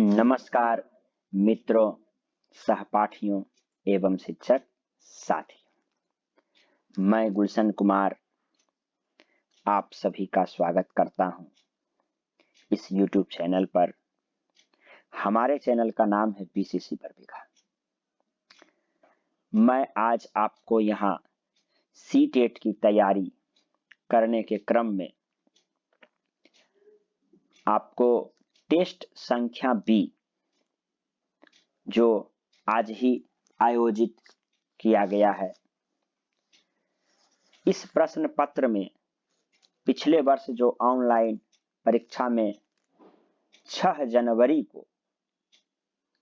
नमस्कार मित्रों, सहपाठियों एवं शिक्षक साथियों। मैं गुलशन कुमार आप सभी का स्वागत करता हूं इस YouTube चैनल पर। हमारे चैनल का नाम है BCC पर बिघा। मैं आज आपको यहां CTET की तैयारी करने के क्रम में आपको टेस्ट संख्या B जो आज ही आयोजित किया गया है, इस प्रश्न पत्र में पिछले वर्ष जो ऑनलाइन परीक्षा में 6 जनवरी को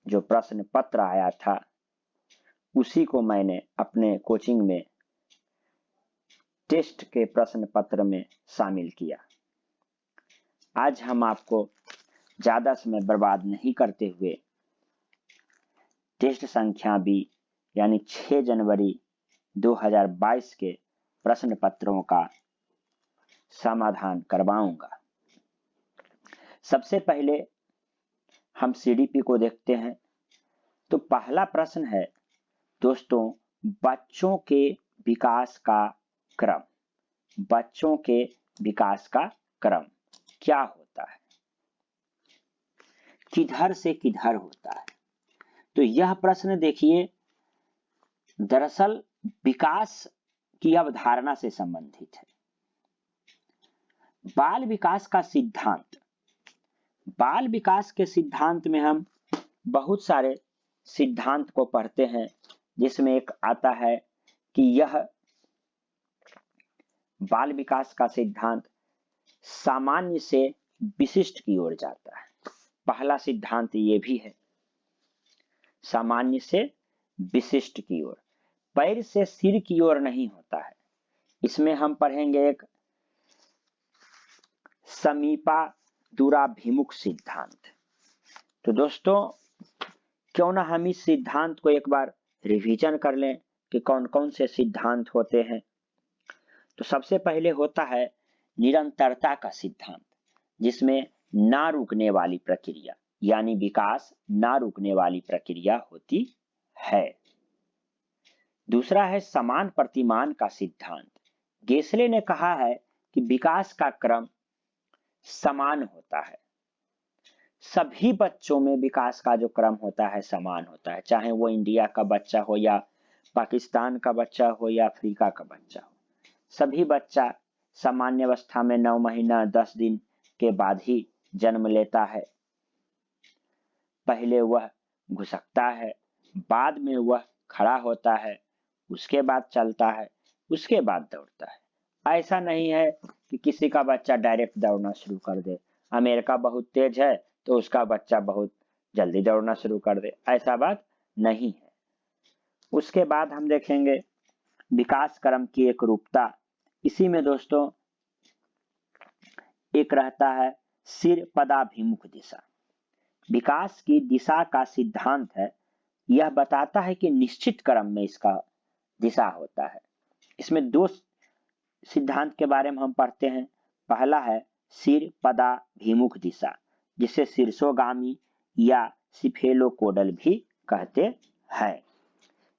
जो प्रश्न पत्र आया था, उसी को मैंने अपने कोचिंग में टेस्ट के प्रश्न पत्र में शामिल किया। आज हम आपको ज्यादा समय बर्बाद नहीं करते हुए टेस्ट संख्या B यानी 6 जनवरी 2022 के प्रश्न पत्रों का समाधान करवाऊंगा। सबसे पहले हम CDP को देखते हैं। तो पहला प्रश्न है दोस्तों, बच्चों के विकास का क्रम। बच्चों के विकास का क्रम क्या होता है, किधर से किधर होता है? तो यह प्रश्न देखिए, दरअसल विकास की अवधारणा से संबंधित है। बाल विकास का सिद्धांत। बाल विकास के सिद्धांत में हम बहुत सारे सिद्धांत को पढ़ते हैं, जिसमें एक आता है कि यह बाल विकास का सिद्धांत सामान्य से विशिष्ट की ओर जाता है। पहला सिद्धांत ये भी है, सामान्य से विशिष्ट की ओर, पैर से सिर की ओर नहीं होता है। इसमें हम पढ़ेंगे एक समीपा दूराभिमुख सिद्धांत। तो दोस्तों, क्यों ना हम इस सिद्धांत को एक बार रिवीजन कर लें कि कौन कौन से सिद्धांत होते हैं। तो सबसे पहले होता है निरंतरता का सिद्धांत, जिसमें ना रुकने वाली प्रक्रिया यानी विकास ना रुकने वाली प्रक्रिया होती है। दूसरा है समान प्रतिमान का सिद्धांत। गेसले ने कहा है कि विकास का क्रम समान होता है। सभी बच्चों में विकास का जो क्रम होता है समान होता है, चाहे वो इंडिया का बच्चा हो या पाकिस्तान का बच्चा हो या अफ्रीका का बच्चा हो। सभी बच्चा सामान्य अवस्था में 9 महीना 10 दिन के बाद ही जन्म लेता है। पहले वह घुसकता है, बाद में वह खड़ा होता है, उसके बाद चलता है, उसके बाद दौड़ता है। ऐसा नहीं है कि किसी का बच्चा डायरेक्ट दौड़ना शुरू कर दे। अमेरिका बहुत तेज है तो उसका बच्चा बहुत जल्दी दौड़ना शुरू कर दे, ऐसा बात नहीं है। उसके बाद हम देखेंगे विकास क्रम की एक रूपता। इसी में दोस्तों एक रहता है सिर पदाभिमुख दिशा। विकास की दिशा का सिद्धांत है, यह बताता है कि निश्चित क्रम में इसका दिशा होता है। इसमें दो सिद्धांत के बारे में हम पढ़ते हैं। पहला है सिर पदाभिमुख दिशा, जिसे शीर्षोगामी या सिफेलोकोडल भी कहते हैं।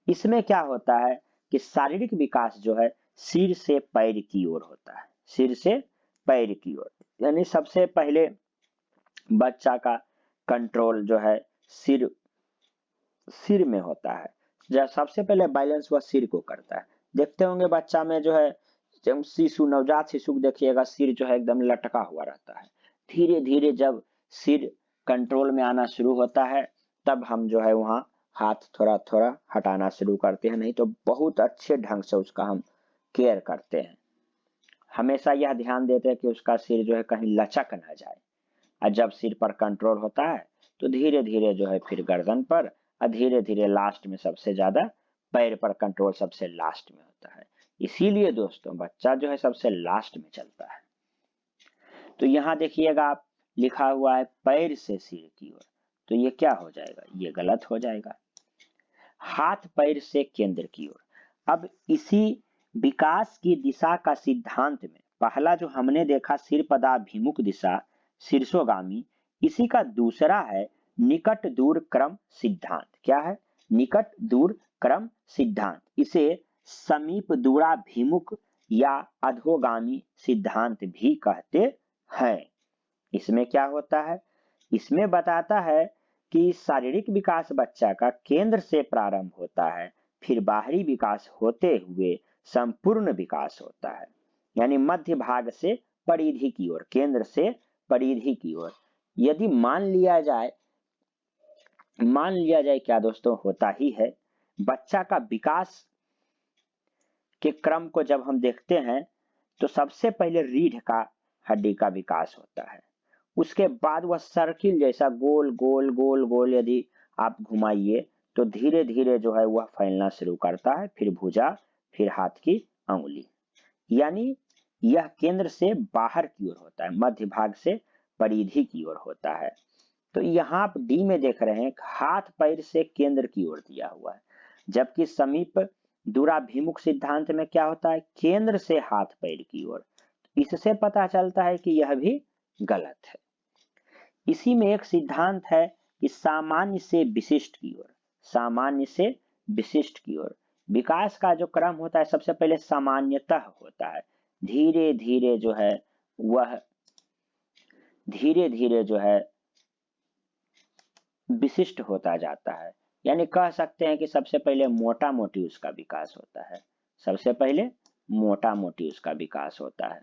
इसमें क्या होता है कि शारीरिक विकास जो है सिर से पैर की ओर होता है। सिर से पैर की ओर यानी सबसे पहले बच्चा का कंट्रोल जो है सिर में होता है। जब सबसे पहले बैलेंस वह सिर को करता है। देखते होंगे बच्चा में जो है, जब शिशु नवजात शिशु देखिएगा, सिर जो है एकदम लटका हुआ रहता है। धीरे धीरे जब सिर कंट्रोल में आना शुरू होता है, तब हम जो है वहां हाथ थोड़ा थोड़ा हटाना शुरू करते हैं, नहीं तो बहुत अच्छे ढंग से उसका हम केयर करते हैं। हमेशा यह ध्यान देते हैं कि उसका सिर जो है कहीं लचक ना जाए। और जब सिर पर कंट्रोल होता है तो धीरे धीरे जो है फिर गर्दन पर, और धीरे धीरे लास्ट में सबसे ज्यादा पैर पर कंट्रोल सबसे लास्ट में होता है। इसीलिए दोस्तों बच्चा जो है सबसे लास्ट में चलता है। तो यहाँ देखिएगा आप, लिखा हुआ है पैर से सिर की ओर, तो ये क्या हो जाएगा, ये गलत हो जाएगा। हाथ पैर से केंद्र की ओर। अब इसी विकास की दिशा का सिद्धांत में पहला जो हमने देखा सिर पदाभिमुख दिशा शीर्षोगामी, इसी का दूसरा है निकट दूर क्रम सिद्धांत। क्या है? निकट दूर क्रम सिद्धांत। इसे समीप दूराभिमुख या अधोगामी सिद्धांत भी कहते हैं। इसमें क्या होता है? इसमें बताता है कि शारीरिक विकास बच्चा का केंद्र से प्रारंभ होता है, फिर बाहरी विकास होते हुए संपूर्ण विकास होता है, यानी मध्य भाग से परिधि की ओर, केंद्र से परिधि की ओर। यदि मान लिया जाए क्या दोस्तों, होता ही है, बच्चा का विकास के क्रम को जब हम देखते हैं तो सबसे पहले रीढ़ का हड्डी का विकास होता है, उसके बाद वह सर्किल जैसा गोल गोल गोल गोल यदि आप घुमाइए तो धीरे धीरे जो है वह फैलना शुरू करता है, फिर भुजा, फिर हाथ की अंगुली, यानी यह केंद्र से बाहर की ओर होता है, मध्य भाग से परिधि की ओर होता है। तो यहाँ आप डी में देख रहे हैं हाथ पैर से केंद्र की ओर दिया हुआ है, जबकि समीप दूराभिमुख सिद्धांत में क्या होता है? केंद्र से हाथ पैर की ओर। इससे पता चलता है कि यह भी गलत है। इसी में एक सिद्धांत है कि सामान्य से विशिष्ट की ओर, सामान्य से विशिष्ट की ओर विकास का जो क्रम होता है सबसे पहले सामान्यतः होता है, धीरे धीरे जो है वह धीरे धीरे जो है विशिष्ट होता जाता है, यानी कह सकते हैं कि सबसे पहले मोटा मोटी उसका विकास होता है, सबसे पहले मोटा मोटी उसका विकास होता है।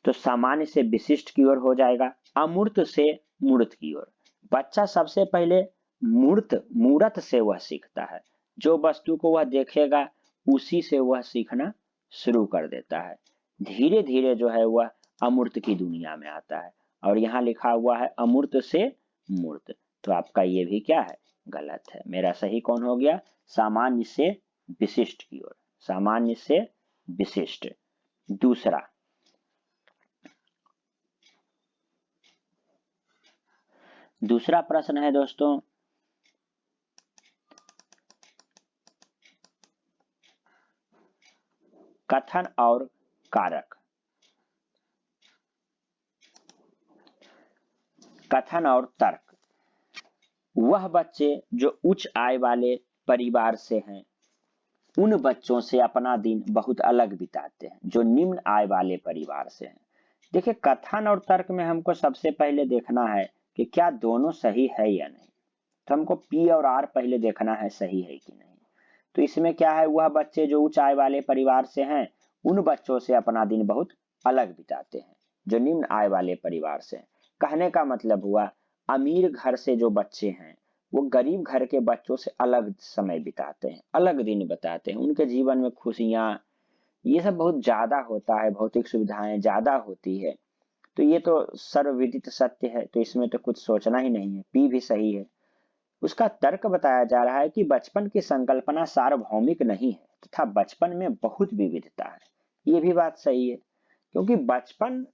तो सामान्य से विशिष्ट की ओर हो जाएगा। अमूर्त से मूर्त की ओर, बच्चा सबसे पहले मूर्त से वह सीखता है, जो वस्तु को वह देखेगा उसी से वह सीखना शुरू कर देता है, धीरे धीरे जो है वह अमूर्त की दुनिया में आता है, और यहाँ लिखा हुआ है अमूर्त से मूर्त, तो आपका ये भी क्या है? गलत है। मेरा सही कौन हो गया? सामान्य से विशिष्ट की ओर, सामान्य से विशिष्ट। दूसरा प्रश्न है दोस्तों, कथन और कारक। कथन और तर्क। वह बच्चे जो उच्च आय वाले परिवार से हैं उन बच्चों से अपना दिन बहुत अलग बिताते हैं जो निम्न आय वाले परिवार से हैं। देखिए, कथन और तर्क में हमको सबसे पहले देखना है कि क्या दोनों सही है या नहीं, तो हमको पी और आर पहले देखना है सही है कि नहीं। तो इसमें क्या है? वह बच्चे जो उच्च आय वाले परिवार से हैं उन बच्चों से अपना दिन बहुत अलग बिताते हैं जो निम्न आय वाले परिवार से हैं। कहने का मतलब हुआ अमीर घर से जो बच्चे हैं वो गरीब घर के बच्चों से अलग समय बिताते हैं, अलग दिन बिताते हैं, उनके जीवन में खुशियां ये सब बहुत ज्यादा होता है, भौतिक सुविधाएं ज्यादा होती है। तो ये तो सर्वविदित सत्य है, तो इसमें तो कुछ सोचना ही नहीं है, पी भी सही है। उसका तर्क बताया जा रहा है कि बचपन की संकल्पना सार्वभौमिक नहीं है तथा बचपन में बहुत विविधता है। ये भी बात सही है, क्योंकि बचपन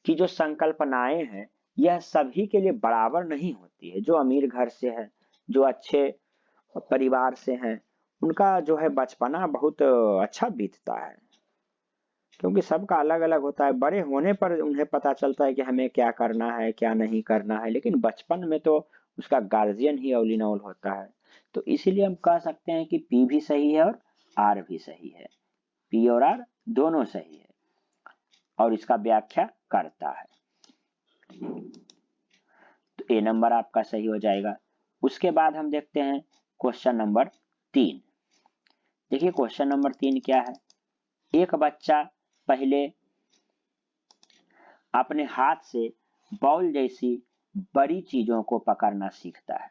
की जो संकल्पनाएं हैं यह सभी के लिए बराबर नहीं होती है। जो अमीर घर से है, जो अच्छे परिवार से हैं, उनका जो है बचपना बहुत अच्छा बीतता है, क्योंकि सबका अलग अलग होता है। बड़े होने पर उन्हें पता चलता है कि हमें क्या करना है क्या नहीं करना है, लेकिन बचपन में तो उसका गार्जियन ही औली नौल होता है। तो इसीलिए हम कह सकते हैं कि पी भी सही है और आर भी सही है, पी और आर दोनों सही है और इसका व्याख्या करता है। तो ए नंबर आपका सही हो जाएगा। उसके बाद हम देखते हैं क्वेश्चन नंबर 3। देखिए क्वेश्चन नंबर 3 क्या है? एक बच्चा पहले अपने हाथ से बॉल जैसी बड़ी चीजों को पकड़ना सीखता है,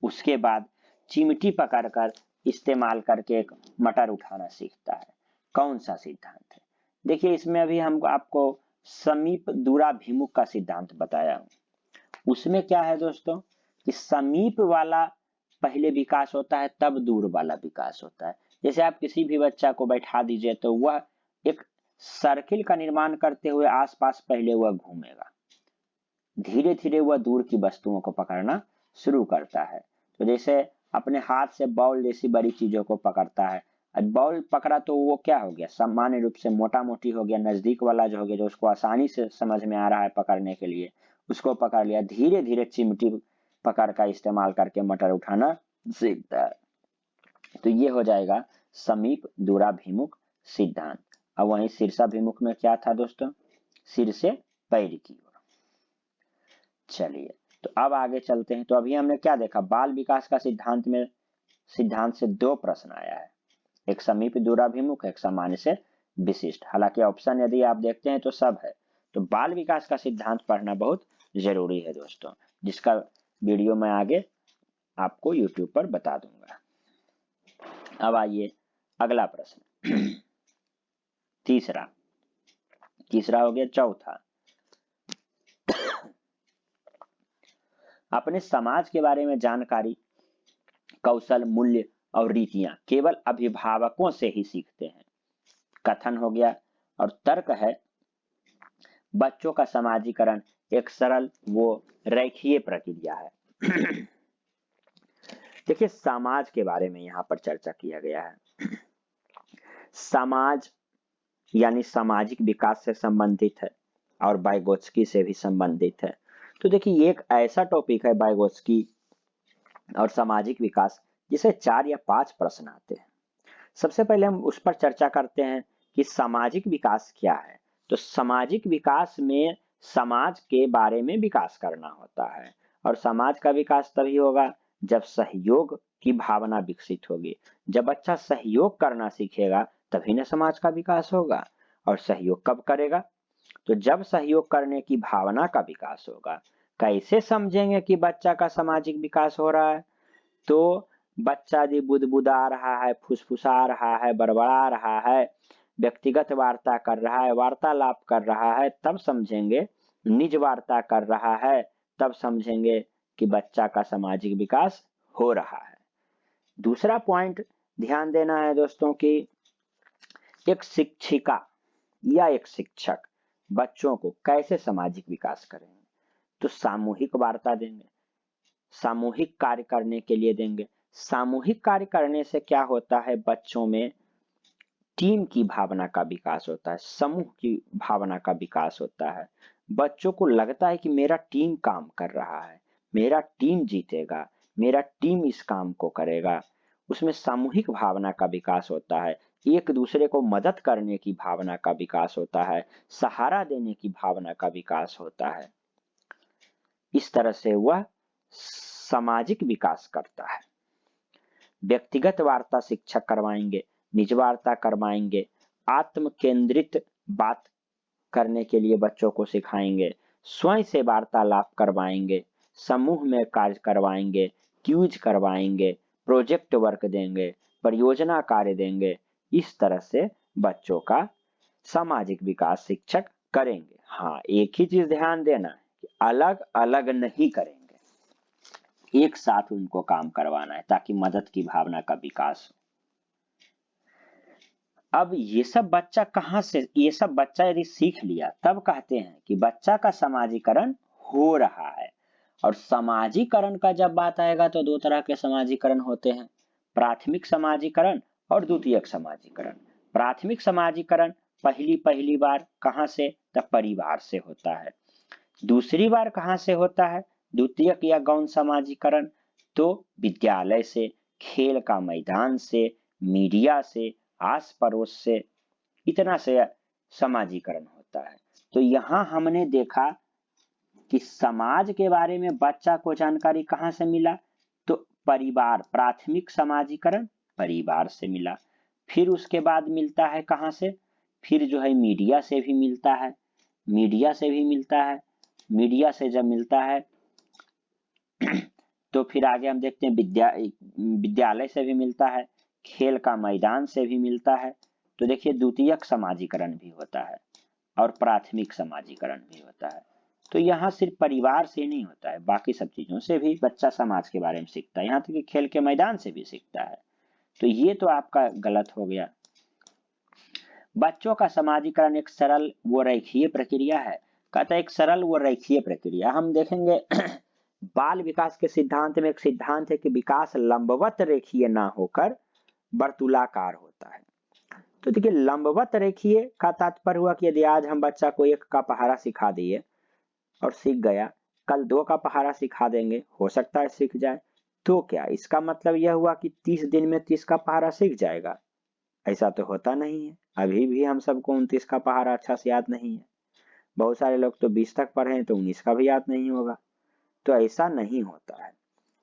उसके बाद चिमटी पकड़कर इस्तेमाल करके एक मटर उठाना सीखता है। कौन सा सिद्धांत है? देखिए इसमें अभी हम आपको समीप दूराभिमुख का सिद्धांत बताया हूं। उसमें क्या है दोस्तों कि समीप वाला पहले विकास होता है तब दूर वाला विकास होता है। जैसे आप किसी भी बच्चा को बैठा दीजिए तो वह एक सर्किल का निर्माण करते हुए आसपास पहले वह घूमेगा, धीरे धीरे वह दूर की वस्तुओं को पकड़ना शुरू करता है। तो जैसे अपने हाथ से बॉल जैसी बड़ी चीजों को पकड़ता है, बॉल पकड़ा तो वो क्या हो गया, सामान्य रूप से मोटा मोटी हो गया, नजदीक वाला जो हो गया जो उसको आसानी से समझ में आ रहा है पकड़ने के लिए उसको पकड़ लिया। धीरे धीरे चिमटी पकड़ का इस्तेमाल करके मटर उठाना सीखता है। तो ये हो जाएगा समीप दूराभिमुख सिद्धांत। अब वहीं शीर्षाभिमुख में क्या था दोस्तों, सिर से पैर की ओर। चलिए तो अब आगे चलते हैं। तो अभी हमने क्या देखा, बाल विकास का सिद्धांत से दो प्रश्न आया है, एक समीप दूराभिमुख, एक सामान्य से विशिष्ट। हालांकि ऑप्शन यदि आप देखते हैं तो सब है। तो बाल विकास का सिद्धांत पढ़ना बहुत जरूरी है दोस्तों, जिसका वीडियो मैं आगे आपको YouTube पर बता दूंगा। अब आइए अगला प्रश्न तीसरा हो गया। चौथा, अपने समाज के बारे में जानकारी, कौशल, मूल्य और रीतियां केवल अभिभावकों से ही सीखते हैं। कथन हो गया। और तर्क है, बच्चों का समाजीकरण एक सरल व रेखीय प्रक्रिया है। देखिए समाज के बारे में यहाँ पर चर्चा किया गया है। समाज यानी सामाजिक विकास से संबंधित है और वाइगोत्स्की से भी संबंधित है। तो देखिए ये एक ऐसा टॉपिक है वाइगोत्स्की और सामाजिक विकास, जिसे 4 या 5 प्रश्न आते हैं। सबसे पहले हम उस पर चर्चा करते हैं कि सामाजिक विकास क्या है। तो सामाजिक विकास में समाज के बारे में विकास करना होता है, और समाज का विकास तभी होगा जब सहयोग की भावना विकसित होगी। जब बच्चा सहयोग करना सीखेगा तभी न समाज का विकास होगा। और सहयोग कब करेगा, तो जब सहयोग करने की भावना का विकास होगा। कैसे समझेंगे कि बच्चा का सामाजिक विकास हो रहा है, तो बच्चा यदि बुदबुदा रहा है, फुसफुसा रहा है, बड़बड़ा रहा है, व्यक्तिगत वार्ता कर रहा है, वार्तालाप कर रहा है, तब समझेंगे। निज वार्ता कर रहा है तब समझेंगे कि बच्चा का सामाजिक विकास हो रहा है। दूसरा पॉइंट ध्यान देना है दोस्तों कि एक शिक्षिका या एक शिक्षक बच्चों को कैसे सामाजिक विकास करेंगे, तो सामूहिक वार्ता देंगे, सामूहिक कार्य करने के लिए देंगे। सामूहिक कार्य करने से क्या होता है, बच्चों में टीम की भावना का विकास होता है, समूह की भावना का विकास होता है। बच्चों को लगता है कि मेरा टीम काम कर रहा है, मेरा टीम जीतेगा, मेरा टीम इस काम को करेगा। उसमें सामूहिक भावना का विकास होता है, एक दूसरे को मदद करने की भावना का विकास होता है, सहारा देने की भावना का विकास होता है। इस तरह से वह सामाजिक विकास करता है। व्यक्तिगत वार्ता शिक्षक करवाएंगे, निज वार्ता करवाएंगे, आत्म केंद्रित बात करने के लिए बच्चों को सिखाएंगे, स्वयं से वार्तालाप करवाएंगे, समूह में कार्य करवाएंगे, क्यूज करवाएंगे, प्रोजेक्ट वर्क देंगे, परियोजना कार्य देंगे। इस तरह से बच्चों का सामाजिक विकास शिक्षक करेंगे। हाँ, एक ही चीज ध्यान देना है कि अलग अलग नहीं करेंगे, एक साथ उनको काम करवाना है ताकि मदद की भावना का विकास हो। अब ये सब बच्चा यदि सीख लिया तब कहते हैं कि बच्चा का समाजीकरण हो रहा है। और समाजीकरण का जब बात आएगा तो दो तरह के समाजीकरण होते हैं, प्राथमिक समाजीकरण और द्वितीयक समाजीकरण। प्राथमिक समाजीकरण पहली बार कहां से, तब परिवार से होता है। दूसरी बार कहां से होता है, द्वितीयक या गौण समाजीकरण, तो विद्यालय से, खेल का मैदान से, मीडिया से, आस पड़ोस से, इतना से समाजीकरण होता है। तो यहां हमने देखा कि समाज के बारे में बच्चा को जानकारी कहां से मिला, तो परिवार, प्राथमिक समाजीकरण परिवार से मिला। फिर उसके बाद मिलता है कहां से, फिर जो है मीडिया से भी मिलता है, मीडिया से भी मिलता है। मीडिया से जब मिलता है तो फिर आगे हम देखते हैं विद्यालय से भी मिलता है, खेल का मैदान से भी मिलता है। तो देखिए द्वितीयक समाजीकरण भी होता है और प्राथमिक समाजीकरण भी होता है। तो यहाँ सिर्फ परिवार से नहीं होता है, बाकी सब चीजों से भी बच्चा समाज के बारे में सीखता है, यहाँ तक कि खेल के मैदान से भी सीखता है। तो ये तो आपका गलत हो गया। बच्चों का समाजीकरण एक सरल व रेखीय प्रक्रिया है, कहता है एक सरल व रेखीय प्रक्रिया। हम देखेंगे बाल विकास के सिद्धांत में एक सिद्धांत है कि विकास लंबवत रेखीय ना होकर वर्तुलाकार होता है। तो देखिए लंबवत रेखीय का तात्पर्य हुआ कि यदि आज हम बच्चा को 1 का पहाड़ा सिखा दिए और सीख गया, कल 2 का पहाड़ा सिखा देंगे, हो सकता है सीख जाए। तो क्या इसका मतलब यह हुआ कि 30 दिन में 30 का पहाड़ा सीख जाएगा? ऐसा तो होता नहीं है। अभी भी हम सबको 29 का पहाड़ा अच्छा से याद नहीं है। बहुत सारे लोग तो 20 तक पढ़े हैं तो 19 का भी याद नहीं होगा। तो ऐसा नहीं होता है।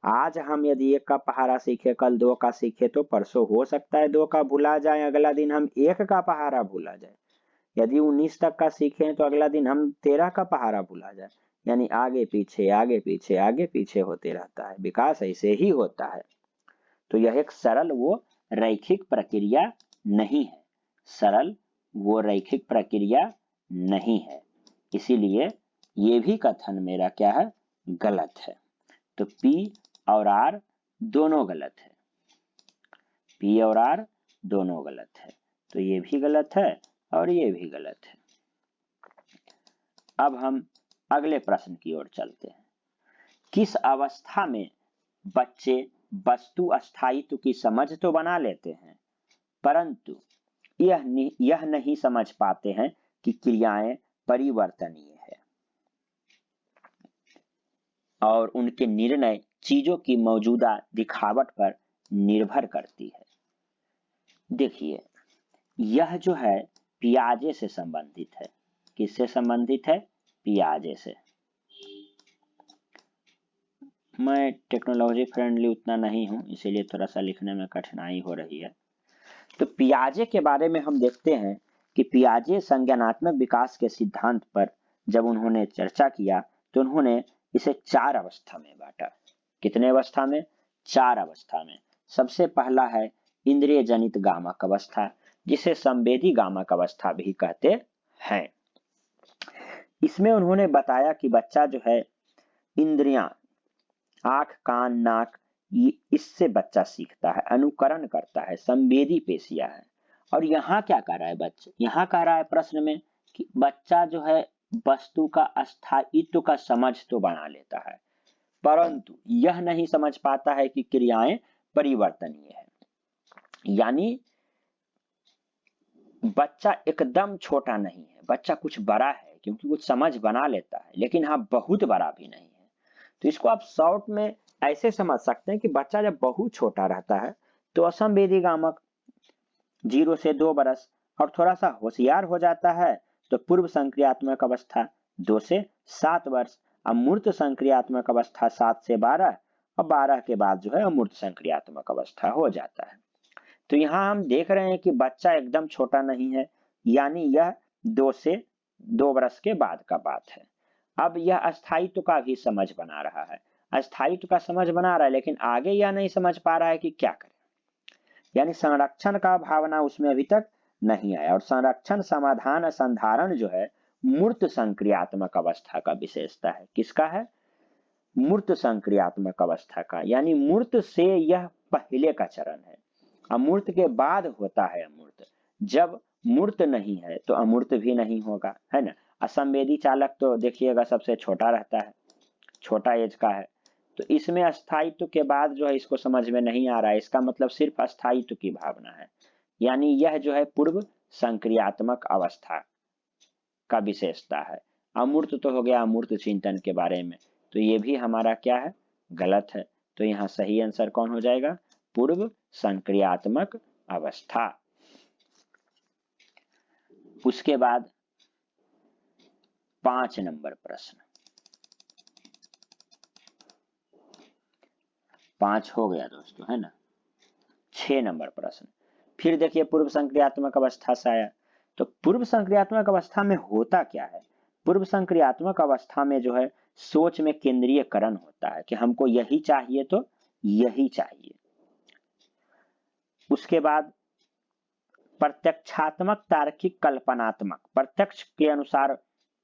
आज हम यदि 1 का पहाड़ा सीखे, कल 2 का सीखे, तो परसों हो सकता है 2 का भुला जाए, अगला दिन हम 1 का पहाड़ा भूला जाए। यदि 19 तक का सीखे तो अगला दिन हम 13 का पहाड़ा भूला जाए। यानी आगे पीछे आगे पीछे आगे पीछे होते रहता है। विकास ऐसे ही होता है। तो यह एक सरल वो रैखिक प्रक्रिया नहीं है। सरल वो रैखिक प्रक्रिया नहीं है। इसीलिए ये भी कथन मेरा क्या है? गलत है। तो P और R दोनों गलत है। P और R दोनों गलत है। तो ये भी गलत है और ये भी गलत है। अब हम अगले प्रश्न की ओर चलते हैं। किस अवस्था में बच्चे वस्तु अस्थायित्व की समझ तो बना लेते हैं, परंतु यह नहीं समझ पाते हैं कि क्रियाएं परिवर्तनीय है और उनके निर्णय चीजों की मौजूदा दिखावट पर निर्भर करती है। देखिए यह जो है पियाजे से संबंधित है। किससे संबंधित है? पियाजे से। मैं टेक्नोलॉजी फ्रेंडली उतना नहीं हूं, इसीलिए थोड़ा सा लिखने में कठिनाई हो रही है। तो पियाजे के बारे में हम देखते हैं कि पियाजे संज्ञानात्मक विकास के सिद्धांत पर जब उन्होंने चर्चा किया तो उन्होंने इसे 4 अवस्था में बांटा। कितने अवस्था में? 4 अवस्था में। सबसे पहला है इंद्रिय जनित गामक अवस्था, जिसे संवेदी गामक अवस्था भी कहते हैं। इसमें उन्होंने बताया कि बच्चा जो है इंद्रियां, आंख, कान, नाक, इससे बच्चा सीखता है, अनुकरण करता है, संवेदी पेशियां है। और यहाँ क्या कह रहा है बच्चा? यहाँ कह रहा है प्रश्न में कि बच्चा जो है वस्तु का अस्थायित्व का समझ तो बना लेता है, परंतु यह नहीं समझ पाता है कि क्रियाएं परिवर्तनीय है। यानी बच्चा एकदम छोटा नहीं है, बच्चा कुछ बड़ा है, क्योंकि कुछ समझ बना लेता है, लेकिन हाँ बहुत बड़ा भी नहीं है। तो इसको आप शॉर्ट में ऐसे समझ सकते हैं कि बच्चा जब बहुत छोटा रहता है तो असंवेदी गामक 0 से 2 बरस, और थोड़ा सा होशियार हो जाता है तो पूर्व संक्रियात्मक अवस्था 2 से 7 वर्ष, अमूर्त संक्रियात्मक अवस्था 7 से 12, और 12 के बाद जो है अमूर्त संक्रियात्मक अवस्था हो जाता है। तो यहाँ हम देख रहे हैं कि बच्चा एकदम छोटा नहीं है, यानी यह 2 से 2 वर्ष के बाद का बात है। अब यह अस्थायित्व का भी समझ बना रहा है, अस्थायित्व का समझ बना रहा है, लेकिन आगे यह नहीं समझ पा रहा है कि क्या करे। यानी संरक्षण का भावना उसमें अभी तक नहीं आया। और संरक्षण, समाधान, संधारण जो है मूर्त संक्रियात्मक अवस्था का विशेषता है। किसका है? मूर्त संक्रियात्मक अवस्था का। यानी मूर्त से यह पहले का चरण है, अमूर्त के बाद होता है अमूर्त। जब मूर्त नहीं है तो अमूर्त भी नहीं होगा, है ना। असंवेदी चालक तो देखिएगा सबसे छोटा रहता है, छोटा एज का है। तो इसमें अस्थायित्व के बाद जो है इसको समझ में नहीं आ रहा है, इसका मतलब सिर्फ अस्थायित्व की भावना है। यानी यह जो है पूर्व संक्रियात्मक अवस्था का विशेषता है। अमूर्त तो हो गया अमूर्त चिंतन के बारे में, तो ये भी हमारा क्या है? गलत है। तो यहाँ सही आंसर कौन हो जाएगा? पूर्व संक्रियात्मक अवस्था। उसके बाद 5 नंबर प्रश्न, 5 हो गया दोस्तों, है ना। 6 नंबर प्रश्न, फिर देखिए पूर्व संक्रियात्मक अवस्था से आया। तो पूर्व संक्रियात्मक अवस्था में होता क्या है? पूर्व संक्रियात्मक अवस्था में जो है सोच में केंद्रीयकरण होता है कि हमको यही चाहिए तो यही चाहिए। उसके बाद प्रत्यक्षात्मक, तार्किक, कल्पनात्मक। प्रत्यक्ष के अनुसार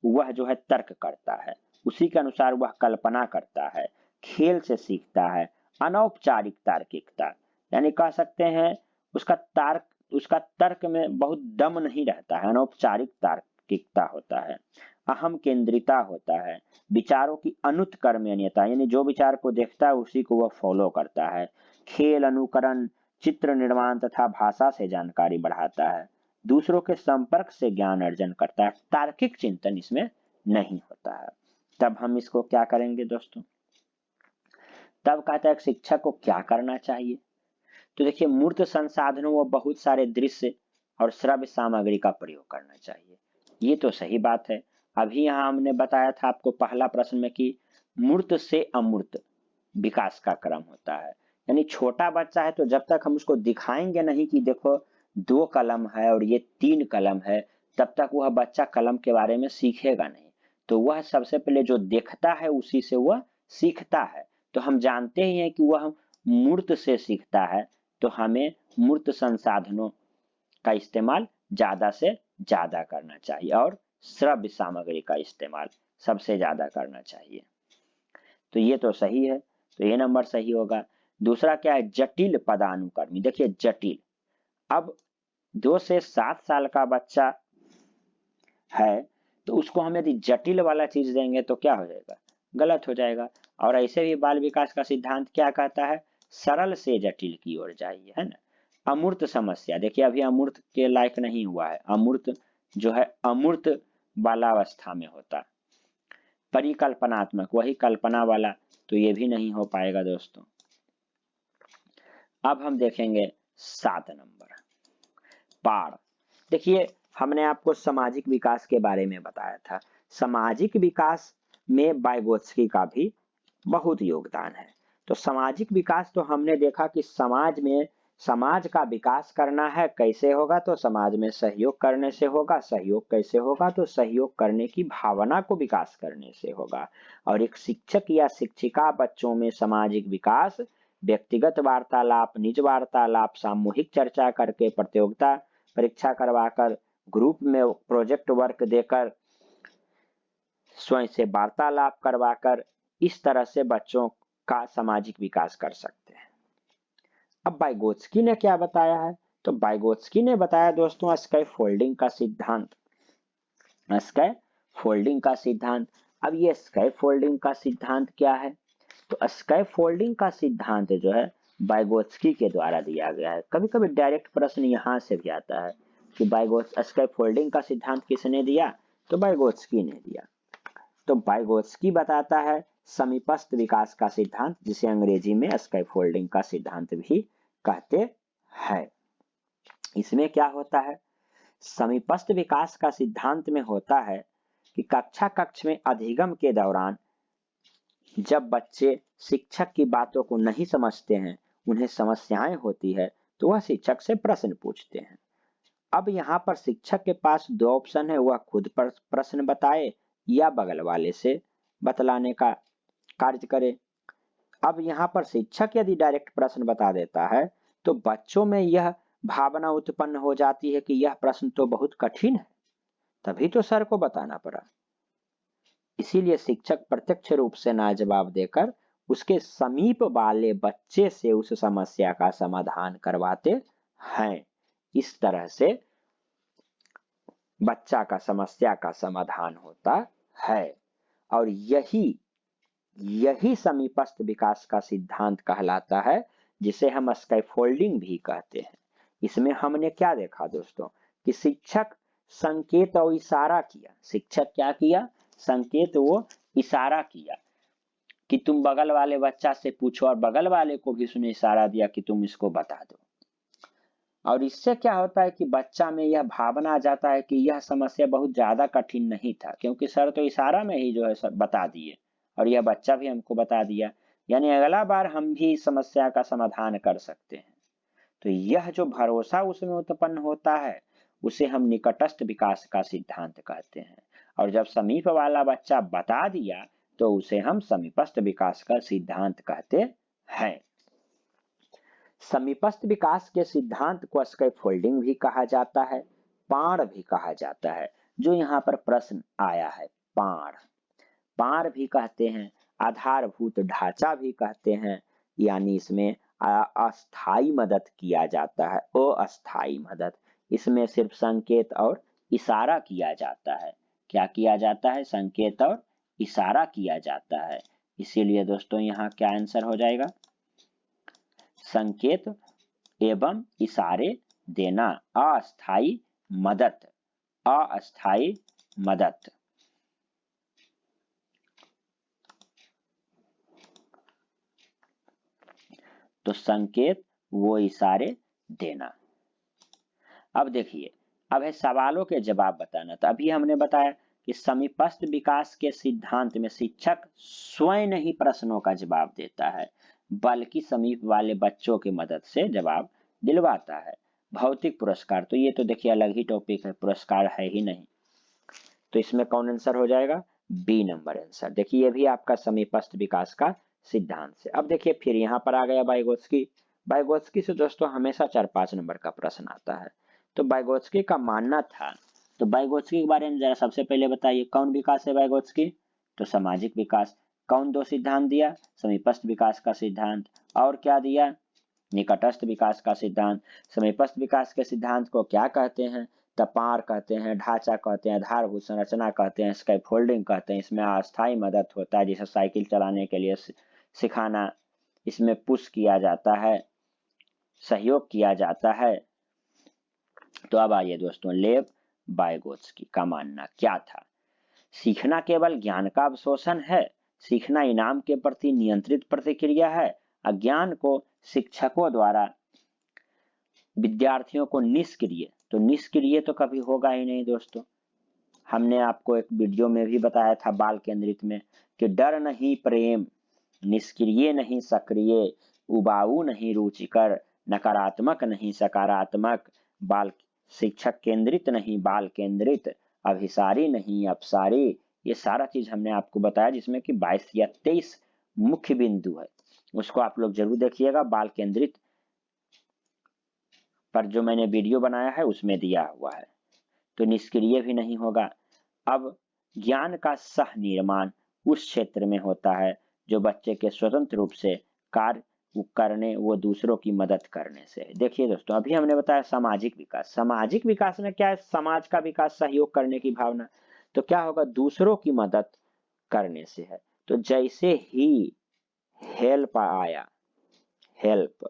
वह जो है तर्क करता है, उसी के अनुसार वह कल्पना करता है, खेल से सीखता है। अनौपचारिक तार्किकता, यानी कह सकते हैं उसका तर्क में बहुत दम नहीं रहता है, अनौपचारिक तार्किकता होता है। अहम केंद्रिता होता है, विचारों की अनुत्कर्मण्यता, यानी जो विचार को देखता है उसी को वह फॉलो करता है। खेल, अनुकरण, चित्र निर्माण तथा भाषा से जानकारी बढ़ाता है, दूसरों के संपर्क से ज्ञान अर्जन करता है, तार्किक चिंतन इसमें नहीं होता है। तब हम इसको क्या करेंगे दोस्तों? तब कहता है शिक्षक को क्या करना चाहिए? तो देखिए, मूर्त संसाधनों व बहुत सारे दृश्य और श्रव्य सामग्री का प्रयोग करना चाहिए। ये तो सही बात है। अभी यहाँ हमने बताया था आपको पहला प्रश्न में कि मूर्त से अमूर्त विकास का क्रम होता है, यानी छोटा बच्चा है तो जब तक हम उसको दिखाएंगे नहीं कि देखो 2 कलम है और ये 3 कलम है, तब तक वह बच्चा कलम के बारे में सीखेगा नहीं। तो वह सबसे पहले जो देखता है उसी से वह सीखता है। तो हम जानते ही हैं कि वह मूर्त से सीखता है, तो हमें मूर्त संसाधनों का इस्तेमाल ज्यादा से ज्यादा करना चाहिए और श्रव्य सामग्री का इस्तेमाल सबसे ज्यादा करना चाहिए। तो ये तो सही है, तो ये नंबर सही होगा। दूसरा क्या है? जटिल पदानुक्रमी। देखिए जटिल, अब 2 से 7 साल का बच्चा है तो उसको हम यदि जटिल वाला चीज देंगे तो क्या हो जाएगा? गलत हो जाएगा। और ऐसे भी बाल विकास का सिद्धांत क्या कहता है? सरल से जटिल की ओर जाइए, है ना। अमूर्त समस्या, देखिए अभी अमूर्त के लायक नहीं हुआ है, अमूर्त जो है अमूर्त बालावस्था में होता। परिकल्पनात्मक, वही कल्पना वाला, तो ये भी नहीं हो पाएगा दोस्तों। अब हम देखेंगे 7 नंबर, पाड़। देखिए हमने आपको सामाजिक विकास के बारे में बताया था। सामाजिक विकास में वाइगोत्स्की का भी बहुत योगदान है। तो सामाजिक विकास तो हमने देखा कि समाज में, समाज का विकास करना है, कैसे होगा? तो समाज में सहयोग करने से होगा। सहयोग कैसे होगा? तो सहयोग करने की भावना को विकास करने से होगा। और एक शिक्षक या शिक्षिका बच्चों में सामाजिक विकास व्यक्तिगत वार्तालाप, निज वार्तालाप, सामूहिक चर्चा करके, प्रतियोगिता परीक्षा करवाकर, ग्रुप में प्रोजेक्ट वर्क देकर, स्वयं से वार्तालाप करवाकर, इस तरह से बच्चों का सामाजिक विकास कर सकते हैं। अब वाइगोत्स्की ने क्या बताया है? तो वाइगोत्स्की ने बताया दोस्तों स्कैफोल्डिंग का सिद्धांत। स्कैफोल्डिंग का सिद्धांत। अब ये स्कैफोल्डिंग का सिद्धांत क्या है? तो स्कैफोल्डिंग का सिद्धांत जो है वाइगोत्स्की के द्वारा दिया गया है। कभी कभी डायरेक्ट प्रश्न यहाँ से भी आता है कि स्कैफोल्डिंग का सिद्धांत किसने दिया? तो वाइगोत्स्की ने दिया। तो वाइगोत्स्की बताता है समीपस्थ विकास का सिद्धांत, जिसे अंग्रेजी में स्कैफोल्डिंग का सिद्धांत भी कहते हैं। इसमें क्या होता है? समीपस्थ विकास का सिद्धांत में होता है कि कक्ष में अधिगम के दौरान जब बच्चे शिक्षक की बातों को नहीं समझते हैं, उन्हें समस्याएं होती है, तो वह शिक्षक से प्रश्न पूछते हैं। अब यहाँ पर शिक्षक के पास 2 ऑप्शन है, वह खुद पर प्रश्न बताए या बगल वाले से बतलाने का कार्य करे। अब यहाँ पर शिक्षक यदि डायरेक्ट प्रश्न बता देता है तो बच्चों में यह भावना उत्पन्न हो जाती है कि यह प्रश्न तो बहुत कठिन है, तभी तो सर को बताना पड़ा। इसीलिए शिक्षक प्रत्यक्ष रूप से ना जवाब देकर उसके समीप वाले बच्चे से उस समस्या का समाधान करवाते हैं। इस तरह से बच्चा का समस्या का समाधान होता है। और यही समीपस्थ विकास का सिद्धांत कहलाता है, जिसे हम स्कैफोल्डिंग भी कहते हैं। इसमें हमने क्या देखा दोस्तों कि शिक्षक संकेत और इशारा किया। शिक्षक क्या किया? संकेत वो इशारा किया कि तुम बगल वाले बच्चा से पूछो, और बगल वाले को भी उसने इशारा दिया कि तुम इसको बता दो। और इससे क्या होता है कि बच्चा में यह भावना आ जाता है कि यह समस्या बहुत ज्यादा कठिन नहीं था, क्योंकि सर तो इशारा में ही जो है सब बता दिए और यह बच्चा भी हमको बता दिया, यानी अगला बार हम भी समस्या का समाधान कर सकते हैं। तो यह जो भरोसा उसमें उत्पन्न होता है उसे हम निकटस्थ विकास का सिद्धांत कहते हैं। और जब समीप वाला बच्चा बता दिया तो उसे हम समीपस्थ विकास का सिद्धांत कहते हैं। समीपस्थ विकास के सिद्धांत को स्कैफोल्डिंग भी कहा जाता है, पाड़ भी कहा जाता है। जो यहाँ पर प्रश्न आया है, पाड़ भी कहते हैं, आधारभूत ढांचा भी कहते हैं, यानी इसमें अस्थाई मदद किया जाता है, अस्थाई मदद। इसमें सिर्फ संकेत और इशारा किया जाता है। क्या किया जाता है? संकेत और इशारा किया जाता है। इसीलिए दोस्तों यहाँ क्या आंसर हो जाएगा? संकेत एवं इशारे देना, अस्थायी मदद, अस्थायी मदद। तो संकेत वो इशारे देना। अब देखिए, अब है सवालों के जवाब बताना। तो अभी हमने बताया कि समीपस्थ विकास के सिद्धांत में शिक्षक स्वयं नहीं प्रश्नों का जवाब देता है, बल्कि समीप वाले बच्चों की मदद से जवाब दिलवाता है। भौतिक पुरस्कार, तो ये तो देखिए अलग ही टॉपिक है, पुरस्कार है ही नहीं। तो इसमें कौन आंसर हो जाएगा? B number answer. देखिए ये भी आपका समीपस्थ विकास का सिद्धांत से। अब देखिए फिर यहाँ पर आ गया वाइगोत्स्की। वाइगोत्स्की से दोस्तों हमेशा 4-5 नंबर का प्रश्न आता है। तो वाइगोत्स्की का मानना था, तो वाइगोत्स्की के बारे में जरा सबसे पहले बताइए, कौन विकास है वाइगोत्स्की? तो सामाजिक विकास। कौन दो सिद्धांत दिया? समीपस्थ विकास का सिद्धांत, और क्या दिया? निकटस्थ विकास का सिद्धांत। समीपस्थ विकास के सिद्धांत को क्या कहते हैं? तपार कहते हैं, ढांचा कहते हैं, आधारभूत संरचना कहते हैं, स्कैफोल्डिंग कहते हैं। इसमें अस्थायी मदद होता है, जैसे साइकिल चलाने के लिए सिखाना, इसमें पुश किया जाता है, सहयोग किया जाता है। तो अब आइए दोस्तों, लेव वाइगोत्स्की का मानना क्या था? सीखना केवल ज्ञान का अवशोषण है, सीखना इनाम के प्रति नियंत्रित प्रतिक्रिया है, अज्ञान को शिक्षकों द्वारा विद्यार्थियों को निष्क्रिय, तो निष्क्रिय तो कभी होगा ही नहीं दोस्तों। हमने आपको एक वीडियो में भी बताया था बाल केंद्रित में कि डर नहीं प्रेम, निष्क्रिय नहीं सक्रिय, उबाऊ नहीं रुचिकर, नकारात्मक नहीं सकारात्मक, बाल शिक्षक केंद्रित नहीं बाल केंद्रित, अभिसारी नहीं अपसारी। ये सारा चीज हमने आपको बताया, जिसमें कि 22 या 23 मुख्य बिंदु है। उसको आप लोग जरूर देखिएगा, बाल केंद्रित पर जो मैंने वीडियो बनाया है उसमें दिया हुआ है। तो निष्क्रिय भी नहीं होगा। अब ज्ञान का सह निर्माण उस क्षेत्र में होता है जो बच्चे के स्वतंत्र रूप से कार्य करने व दूसरों की मदद करने से है। देखिए दोस्तों, अभी हमने बताया सामाजिक विकास। सामाजिक विकास में क्या है? समाज का विकास, सहयोग करने की भावना। तो क्या होगा? दूसरों की मदद करने से है। तो जैसे ही हेल्प आया, हेल्प,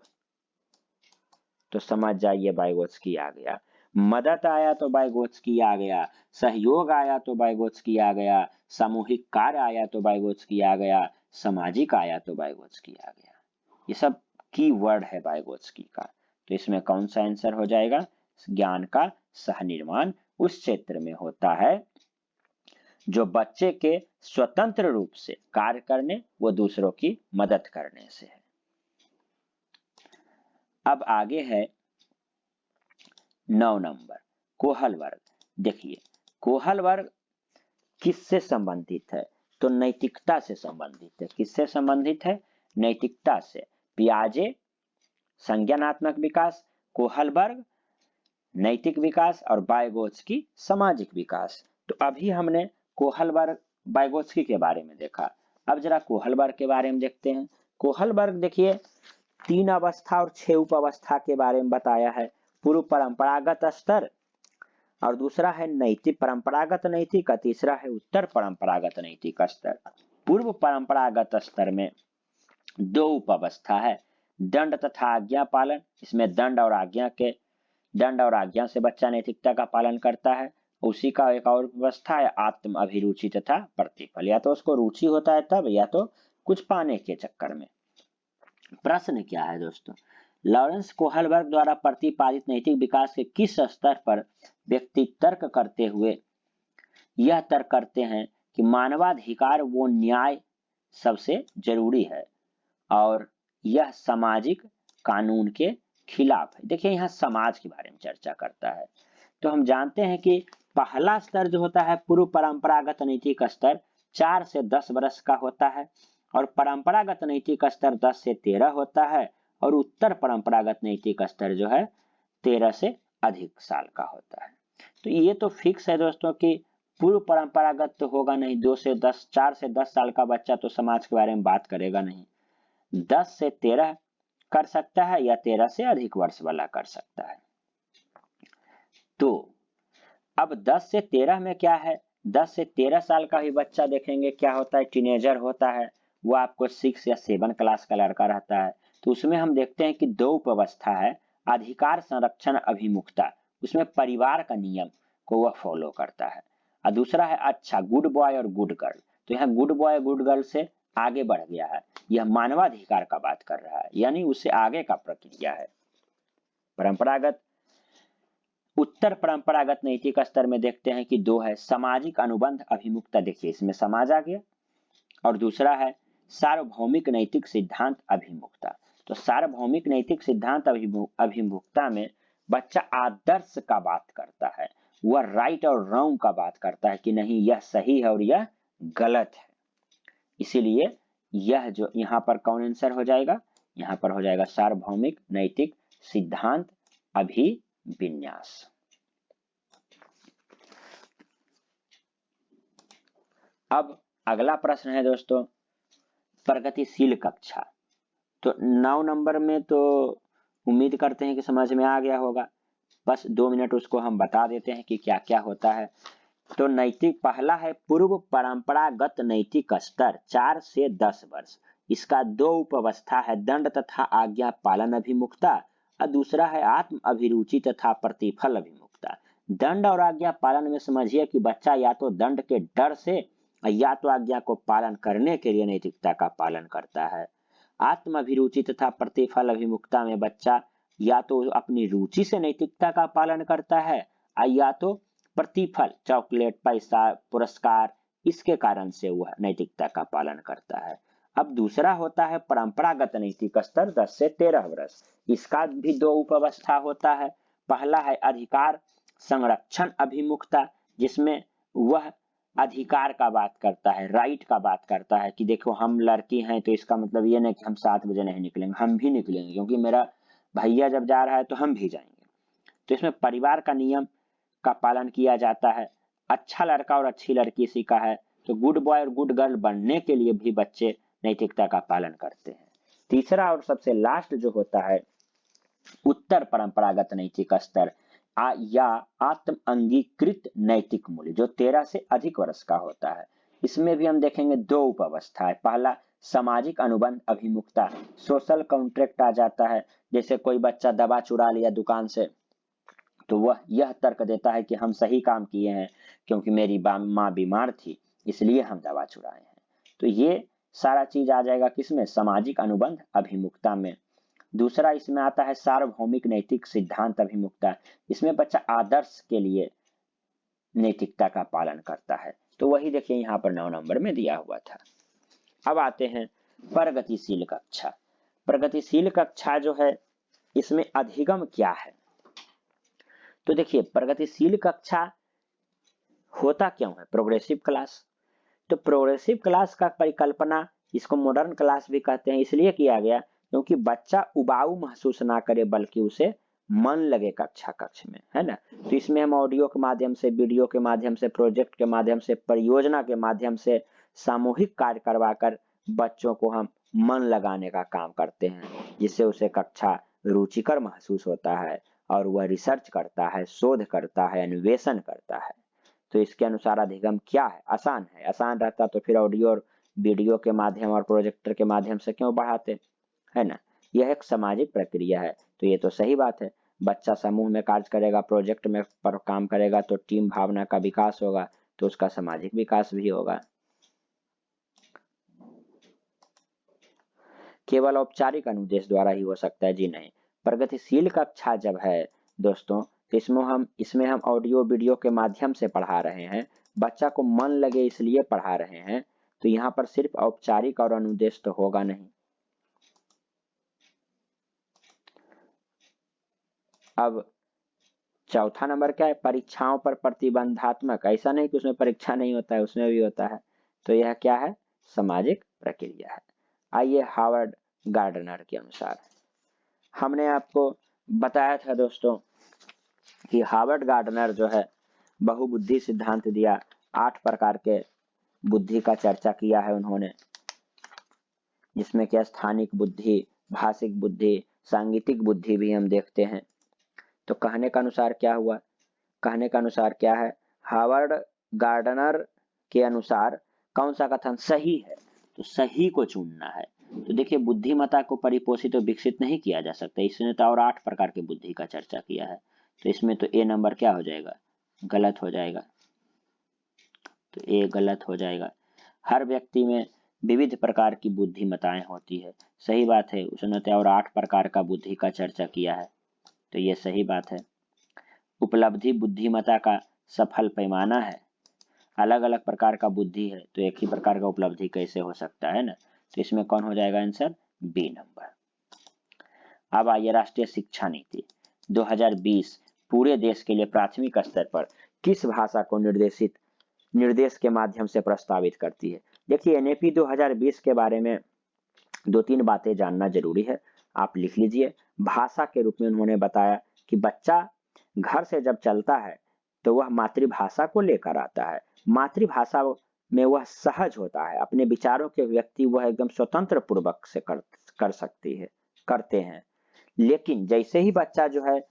तो समझ जाइए वाइगोत्स्की आ गया। मदद आया तो वाइगोत्स्की आ गया, सहयोग आया तो वाइगोत्स्की आ गया, सामूहिक कार्य आया तो वाइगोत्स्की आ गया, सामाजिक आया तो वाइगोत्स्की आ गया। ये सब की वर्ड है वाइगोत्स्की का। तो इसमें कौन सा आंसर हो जाएगा? ज्ञान का सह निर्माण उस क्षेत्र में होता है जो बच्चे के स्वतंत्र रूप से कार्य करने व दूसरों की मदद करने से है। अब आगे है 9 नंबर, कोहल वर्ग। देखिए कोहल वर्ग किससे संबंधित है? तो नैतिकता से संबंधित है। किससे संबंधित है? नैतिकता से। पियाजे संज्ञानात्मक विकास, कोहल वर्ग नैतिक विकास, और वाइगोत्स्की सामाजिक विकास। तो अभी हमने कोहल वर्ग वाइगोत्स्की के बारे में देखा। अब जरा कोहल वर्ग के बारे में देखते हैं। कोहल वर्ग देखिए 3 अवस्था और 6 उप अवस्था के बारे में बताया है। पूर्व परंपरागत स्तर, और दूसरा है नैतिक परंपरागत नैतिक, और तीसरा है उत्तर परंपरागत नैतिक स्तर। पूर्व परंपरागत स्तर में 2 उप अवस्था है, दंड तथा आज्ञा पालन। इसमें दंड और आज्ञा से बच्चा नैतिकता का पालन करता है। उसी का एक और व्यवस्था है आत्म अभिरुचि तथा प्रतिफल, या तो उसको रुचि होता है तब, या तो कुछ पाने के चक्कर में। प्रश्न क्या है दोस्तों? लॉरेंस कोहलबर्ग द्वारा प्रतिपादित नैतिक विकास के किस स्तर पर व्यक्ति तर्क करते हुए यह तर्क करते हैं कि मानवाधिकार वो न्याय सबसे जरूरी है और यह सामाजिक कानून के खिलाफ है? देखिए यहाँ समाज के बारे में चर्चा करता है। तो हम जानते हैं कि पहला स्तर जो होता है पूर्व परंपरागत नैतिक स्तर 4 से 10 वर्ष का होता है, और परंपरागत नैतिक स्तर 10 से 13 होता है, और उत्तर परंपरागत नैतिक स्तर जो है 13 से अधिक साल का होता है। तो ये तो फिक्स है दोस्तों कि पूर्व परंपरागत तो होगा नहीं। 4 से 10 साल का बच्चा तो समाज के बारे में बात करेगा नहीं। 10 से 13 कर सकता है, या 13 से अधिक वर्ष वाला कर सकता है। तो अब 10 से 13 में क्या है? 10 से 13 साल का भी बच्चा देखेंगे क्या होता है, टीनेजर होता है। वो आपको 6 या 7 क्लास का लड़का रहता है। तो उसमें हम देखते हैं कि 2 उप अवस्था है, अधिकार संरक्षण अभिमुखता, उसमें परिवार का नियम को वह फॉलो करता है। और दूसरा है अच्छा, गुड बॉय और गुड गर्ल, तो यहाँ गुड बॉय गुड गर्ल से आगे बढ़ गया है, यह मानवाधिकार का बात कर रहा है, यानी उससे आगे का प्रक्रिया है। परंपरागत, उत्तर परंपरागत नैतिक स्तर में देखते हैं कि दो है, सामाजिक अनुबंध अभिमुखता, देखिए इसमें समाज आ गया, और दूसरा है सार्वभौमिक नैतिक सिद्धांत अभिमुखता। तो सार्वभौमिक नैतिक सिद्धांत अभिमुखता में बच्चा आदर्श का बात करता है, वह राइट और रॉन्ग का बात करता है कि नहीं यह सही है और यह गलत है। इसीलिए यह जो यहाँ पर कौन आंसर हो जाएगा, यहाँ पर हो जाएगा सार्वभौमिक नैतिक सिद्धांत अभिविन्यास। अब अगला प्रश्न है दोस्तों, प्रगतिशील कक्षा। तो 9 नंबर में तो उम्मीद करते हैं कि समझ में आ गया होगा, बस 2 मिनट उसको हम बता देते हैं कि क्या क्या होता है। तो नैतिक, पहला है पूर्व परंपरागत नैतिक स्तर 4 से 10 वर्ष, इसका 2 उपअवस्था है, दंड तथा आज्ञा पालन अभिमुखता, और दूसरा है आत्म अभिरुचि तथा प्रतिफल अभिमुखता। दंड और आज्ञा पालन में समझिए कि बच्चा या तो दंड के डर से या तो आज्ञा को पालन करने के लिए नैतिकता का पालन करता है। आत्म अभिरुचि तथा प्रतिफल अभिमुखता में बच्चा या तो अपनी रुचि से नैतिकता का पालन करता है या तो प्रतिफल, चॉकलेट, पैसा, पुरस्कार, इसके कारण से वह नैतिकता का पालन करता है। अब दूसरा होता है परंपरागत नैतिक स्तर 10 से 13 वर्ष, इसका भी 2 उपअवस्था होता है। पहला है अधिकार संरक्षण अभिमुखता, जिसमें वह अधिकार का बात करता है, राइट का बात करता है कि देखो हम लड़की हैं तो इसका मतलब ये नहीं कि हम 7 बजे नहीं निकलेंगे, हम भी निकलेंगे क्योंकि मेरा भैया जब जा रहा है तो हम भी जाएंगे। तो इसमें परिवार का नियम का पालन किया जाता है। अच्छा लड़का और अच्छी लड़की इसी का है। तो गुड बॉय और गुड गर्ल बनने के लिए भी बच्चे नैतिकता का पालन करते हैं। तीसरा और सबसे लास्ट जो होता है उत्तर परंपरागत नैतिक स्तर या आत्म अंगीकृत नैतिक मूल्य, जो 13 से अधिक वर्ष का होता है। इसमें भी हम देखेंगे 2 उपअवस्था है। पहला सामाजिक अनुबंध अभिमुखता, सोशल कॉन्ट्रैक्ट आ जाता है, जैसे कोई बच्चा दवा चुरा लिया दुकान से तो वह यह तर्क देता है कि हम सही काम किए हैं क्योंकि मेरी माँ बीमार थी इसलिए हम दवा चुराए हैं। तो ये सारा चीज आ जाएगा किसमें, सामाजिक अनुबंध अभिमुखता में। दूसरा इसमें आता है सार्वभौमिक नैतिक सिद्धांत अभिमुखता, इसमें बच्चा आदर्श के लिए नैतिकता का पालन करता है। तो वही देखिए यहाँ पर 9 नंबर में दिया हुआ था। अब आते हैं प्रगतिशील कक्षा। प्रगतिशील कक्षा जो है इसमें अधिगम क्या है, तो देखिए प्रगतिशील कक्षा होता क्यों है, प्रोग्रेसिव क्लास। तो प्रोग्रेसिव क्लास का परिकल्पना, इसको मॉडर्न क्लास भी कहते हैं, इसलिए किया गया क्योंकि बच्चा उबाऊ महसूस ना करे बल्कि उसे मन लगे कक्षा कक्ष में, है ना। तो इसमें हम ऑडियो के माध्यम से, वीडियो के माध्यम से, प्रोजेक्ट के माध्यम से, परियोजना के माध्यम से सामूहिक कार्य करवाकर बच्चों को हम मन लगाने का काम करते हैं, जिससे उसे कक्षा रुचिकर महसूस होता है और वह रिसर्च करता है, शोध करता है, अन्वेषण करता है। तो इसके अनुसार अधिगम क्या है, आसान है। आसान रहता तो फिर ऑडियो और वीडियो के माध्यम और प्रोजेक्टर के माध्यम से क्यों बढ़ाते, है ना। यह एक सामाजिक प्रक्रिया है, तो ये तो सही बात है। बच्चा समूह में कार्य करेगा, प्रोजेक्ट में पर काम करेगा तो टीम भावना का विकास होगा, तो उसका सामाजिक विकास भी होगा। केवल औपचारिक अनुदेश द्वारा ही हो सकता है, जी नहीं। प्रगतिशील कक्षा जब है दोस्तों, इसमें हम ऑडियो वीडियो के माध्यम से पढ़ा रहे हैं, बच्चा को मन लगे इसलिए पढ़ा रहे हैं, तो यहाँ पर सिर्फ औपचारिक और अनुदेश तो होगा नहीं। अब चौथा नंबर क्या है, परीक्षाओं पर प्रतिबंधात्मक। ऐसा नहीं कि उसमें परीक्षा नहीं होता है, उसमें भी होता है। तो यह क्या है, सामाजिक प्रक्रिया है। आइए हावर्ड गार्डनर के अनुसार, हमने आपको बताया था दोस्तों कि हावर्ड गार्डनर जो है बहुबुद्धि सिद्धांत दिया, 8 प्रकार के बुद्धि का चर्चा किया है उन्होंने, जिसमें क्या स्थानिक बुद्धि, भाषिक बुद्धि, सांगीतिक बुद्धि भी हम देखते हैं। तो कहने का अनुसार क्या हुआ, कहने का अनुसार क्या है, हावर्ड गार्डनर के अनुसार कौन सा कथन सही है, तो सही को चुनना है। तो देखिए बुद्धिमत्ता को परिपोषित और विकसित नहीं किया जा सकता, इसने तो और 8 प्रकार के बुद्धि का चर्चा किया है। तो इसमें तो ए नंबर क्या हो जाएगा, गलत हो जाएगा। तो ए गलत हो जाएगा। हर व्यक्ति में विविध प्रकार की बुद्धिमत्ताएं होती है, सही बात है, उसने तो और 8 प्रकार का बुद्धि का चर्चा किया है, तो ये सही बात है। उपलब्धि बुद्धिमत्ता का सफल पैमाना है, अलग अलग प्रकार का बुद्धि है तो एक ही प्रकार का उपलब्धि कैसे हो सकता है ना। तो इसमें कौन हो जाएगा आंसर, बी नंबर। अब आइए राष्ट्रीय शिक्षा नीति 2020 पूरे देश के लिए प्राथमिक स्तर पर किस भाषा को निर्देश के माध्यम से प्रस्तावित करती है। देखिए एनएपी 2020 के बारे में 2-3 बातें जानना जरूरी है, आप लिख लीजिए। भाषा के रूप में उन्होंने बताया कि बच्चा घर से जब चलता है तो वह मातृभाषा को लेकर आता है, मातृभाषा में वह सहज होता है, अपने विचारों के व्यक्ति वह एकदम स्वतंत्र पूर्वक से करते हैं। लेकिन जैसे ही बच्चा जो है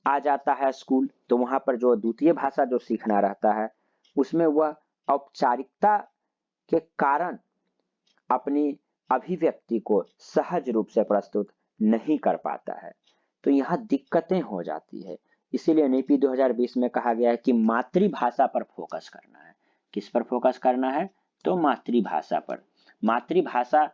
आ जाता है स्कूल, तो वहां पर जो द्वितीय भाषा जो सीखना रहता है उसमें वह औपचारिकता के कारण अपनी अभिव्यक्ति को सहज रूप से प्रस्तुत नहीं कर पाता है, तो यहाँ दिक्कतें हो जाती है। इसीलिए एनईपी 2020 में कहा गया है कि मातृभाषा पर फोकस करना है। किस पर फोकस करना है, तो मातृभाषा पर। मातृभाषा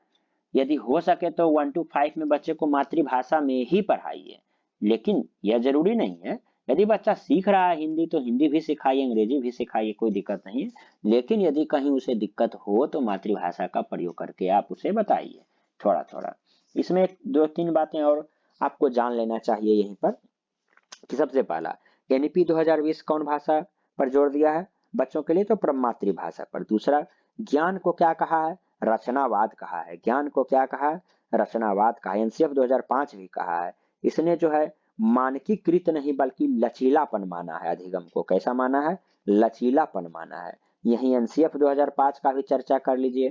यदि हो सके तो 1 to 5 में बच्चे को मातृभाषा में ही पढ़ाइए, लेकिन यह जरूरी नहीं है। यदि बच्चा सीख रहा है हिंदी तो हिंदी भी सिखाइए, अंग्रेजी भी सिखाइए, कोई दिक्कत नहीं है। लेकिन यदि कहीं उसे दिक्कत हो तो मातृभाषा का प्रयोग करके आप उसे बताइए थोड़ा थोड़ा। इसमें 2-3 बातें और आपको जान लेना चाहिए यहीं पर कि सबसे पहला एनईपी 2020 कौन भाषा पर जोर दिया है बच्चों के लिए, तो मातृभाषा पर। दूसरा, ज्ञान को क्या कहा है, रचनावाद कहा है। ज्ञान को क्या कहा है, रचनावाद कहा है। एनसीएफ 2005 भी कहा है। इसने जो है मानकीकृत नहीं बल्कि लचीलापन माना है अधिगम को। कैसा माना है, लचीलापन माना है। यही एनसीएफ 2005 का भी चर्चा कर लीजिए।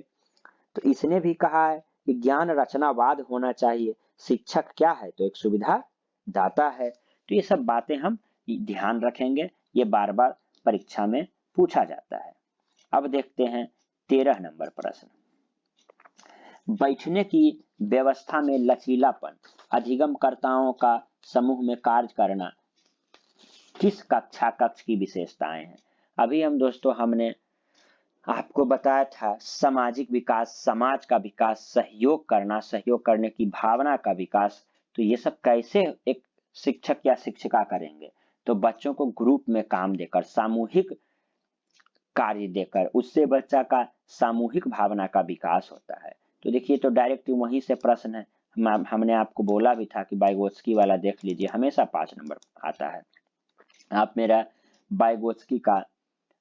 तो इसने भी कहा है कि ज्ञान रचनावाद होना चाहिए। शिक्षक क्या है, तो एक सुविधा दाता है। तो ये सब बातें हम ध्यान रखेंगे, ये बार बार परीक्षा में पूछा जाता है। अब देखते हैं 13 नंबर प्रश्न। बैठने की व्यवस्था में लचीलापन, अधिगमकर्ताओं का समूह में कार्य करना किस कक्ष की विशेषताएं हैं। अभी हमने आपको बताया था सामाजिक विकास, समाज का विकास, सहयोग करना, सहयोग करने की भावना का विकास। तो ये सब कैसे एक शिक्षक या शिक्षिका करेंगे, तो बच्चों को ग्रुप में काम देकर, सामूहिक कार्य देकर, उससे बच्चा का सामूहिक भावना का विकास होता है। तो देखिए तो डायरेक्ट वहीं से प्रश्न है। हमने आपको बोला भी था कि वाइगोत्स्की वाला देख लीजिए, हमेशा 5 नंबर आता है। आप मेरा वाइगोत्स्की का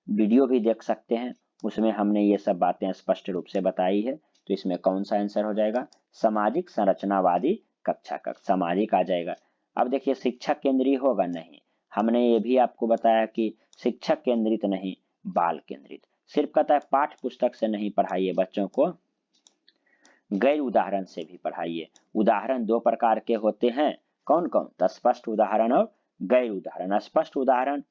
वीडियो भी देख सकते हैं, उसमें हमने ये सब बातें स्पष्ट रूप से बताई है। तो इसमें कौन सा आंसर हो जाएगा, सामाजिक संरचनावादी कक्षा कक्ष, सामाजिक आ जाएगा। अब देखिए शिक्षक केंद्रीय होगा, नहीं, हमने ये भी आपको बताया कि शिक्षक केंद्रित नहीं, बाल केंद्रित। सिर्फ कहता है पाठ्य पुस्तक से नहीं पढ़ाइए बच्चों को, गैर उदाहरण से भी पढ़ाइए। उदाहरण 2 प्रकार के होते हैं, कौन कौन, तो स्पष्ट उदाहरण और गैर उदाहरण। स्पष्ट उदाहरण